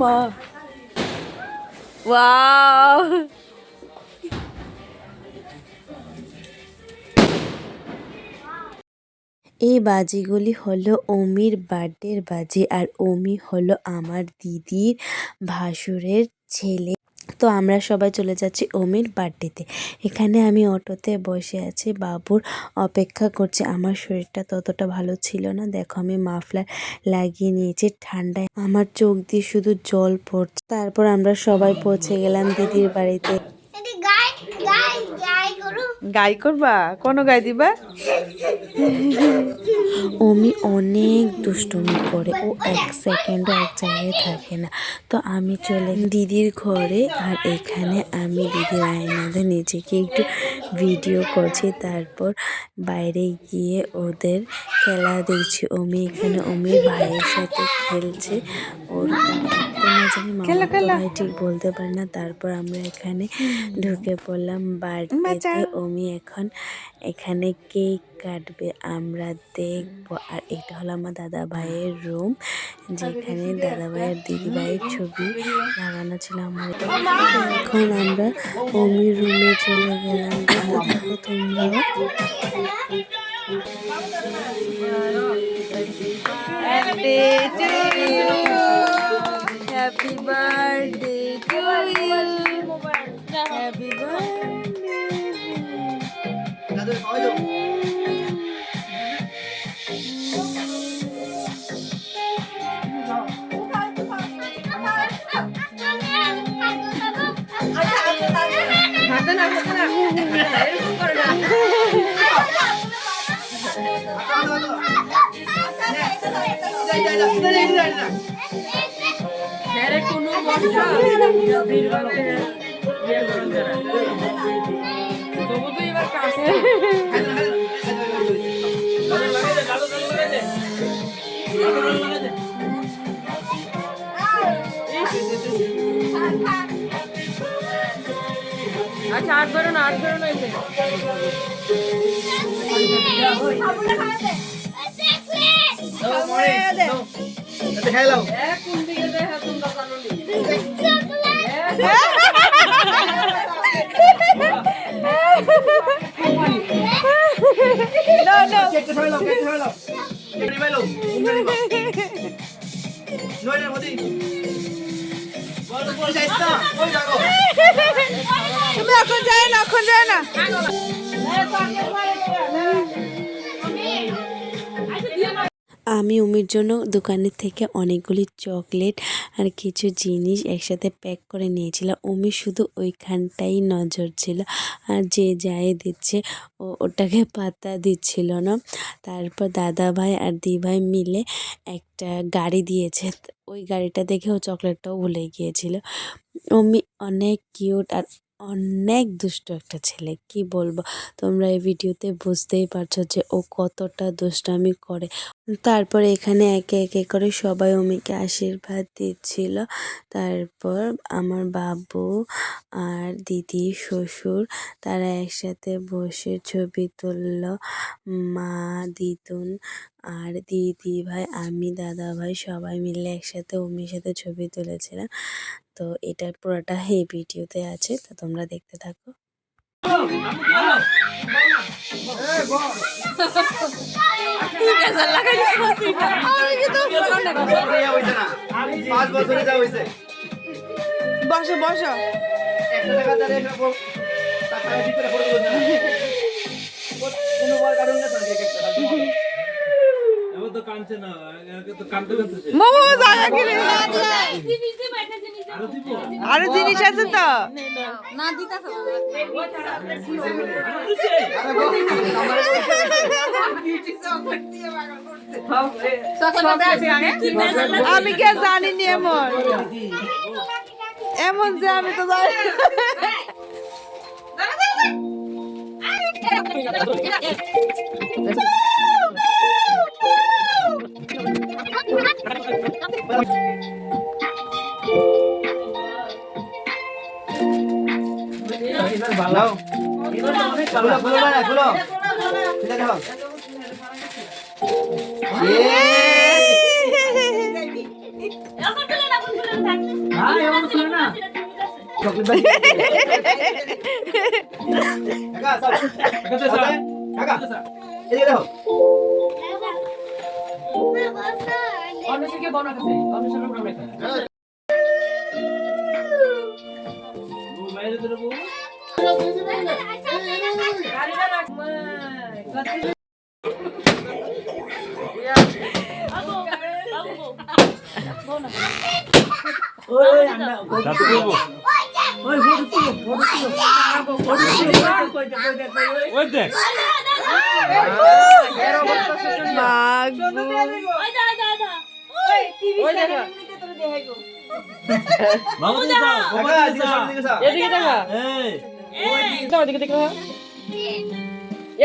মা ওয়াও এই বাজিগুলি হলো অমির বার্থডের বাজি আর অমি হলো আমার দিদির ভাসুরের ছেলে। তো আমরা সবাই চলে যাচ্ছি অমির বার্থডেতে। এখানে আমি অটোতে বসে আছি, বাবুর অপেক্ষা করছি। আমার শরীরটা ততটা ভালো ছিল না, দেখো আমি মাফলার লাগিয়ে নিয়েছি, ঠান্ডায় আমার চোখ দিয়ে শুধু জল পড়ছে। তারপর আমরা সবাই পৌঁছে গেলাম দিদির বাড়িতে। গাই করবা? কোনো গাই দিবা? অমি অনেক দুষ্টুমি করে, ও এক সেকেন্ডও এক জায়গায় থাকে না। তো আমি চলে দিদির ঘরে, আর এখানে আমি দিদির আয়নাতে নিজেকে একটু ভিডিও করছি, তারপর বাইরে গিয়ে ওদের খেলা দেখছি। অমি এখানে অমির ভাইয়ের সাথে খেলছে, ওর না জানি মামা ভাই ঠিক বলতে পারে না। তারপর আমরা এখানে ঢুকে পড়লাম বার্থডেতে। অমি এখন এখানে কেক কাটবে, আমরা দেখবো। আর এটা হলো আমার দাদা ভাইয়ের রুম, যেখানে দাদা ভাইয়ের দিদি ভাইয়ের ছবি লাগানো ছিল আমার। এখন আমরা অমির রুমে চলে গেলাম, দেখতে থাকো তোমরা। Happy birthday to you. Happy আচ্ছা, আট ধরো না হ্যালো কোন দিকে দেখা তোমরা জানো নি? No, no. Get the hell out. Primero. No era modi. বল যাইস্তা। ওই যাগো। তুমি এখন যায় না। আমি অমির জন্য দোকানের থেকে অনেকগুলি চকলেট আর কিছু জিনিস একসাথে প্যাক করে নিয়েছিলাম। অমি শুধু ওইখানটাই নজর ছিল, আর যে যাই দিচ্ছে ওটাকে পাত্তা দিচ্ছিল না। তারপর দাদা ভাই আর দি ভাই মিলে একটা গাড়ি দিয়েছে, ওই গাড়িটা দেখে ও চকলেটটাও ভুলে গিয়েছিল। অমি অনেক কিউট আর অনেক দুষ্ট একটা ছেলে, কি বলবো। তোমরা এই ভিডিওতে বুঝতেই পারছো যে ও কতটা দুষ্টামি করে। তারপর এখানে একে একে করে সবাই অমিকে আশীর্বাদ দিচ্ছিল। তারপর আমার বাবু আর দিদি শ্বশুর তারা একসাথে বসে ছবি তুললো। মা, দিদুন আর দিদি ভাই, আমি, দাদা ভাই সবাই মিলে একসাথে অমির সাথে ছবি তুলেছিলাম। তো এটা পুরোটা এই ভিডিওতে আছে, তো তোমরা দেখতে থাকো। বসো আরো জিনিস আছে তো আমি কে জানিনি এমন যে আমি তো জানি। ভালো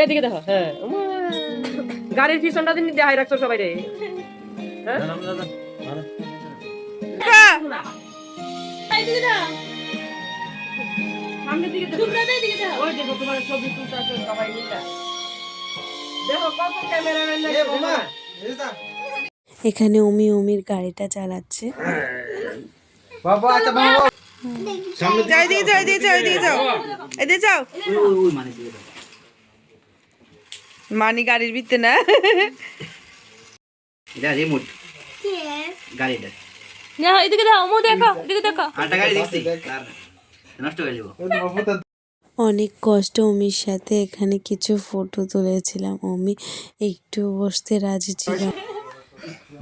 এদিকে দেখো, হ্যাঁ গাড়ির পিছনটা দিন দেখাই রাখছো সবাই রে। এখানে অমির গাড়িটা চালাচ্ছে। মানি গাড়ির ভিতরে না, এটা রিমোট গাড়িটা। এদিকে দেখো, দেখো এদিকে দেখো। আরেকটা গাড়ি দেখছি কার নষ্ট হয়ে যাবো। অনেক কষ্ট অমির সাথে এখানে কিছু ফটো তুলেছিলাম। অমি একটু বসতে রাজি ছিল।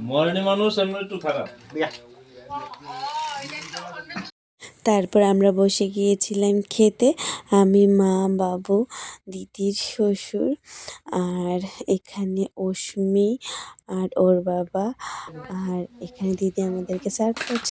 মরণী মানুষ এমনি একটু খারাপ। তারপর আমরা বসে গিয়েছিলাম খেতে, আমি, মা, বাবু, দিদির শ্বশুর, আর এখানে অশ্মি আর ওর বাবা, আর এখানে দিদি আমাদেরকে সার্ভ করছে।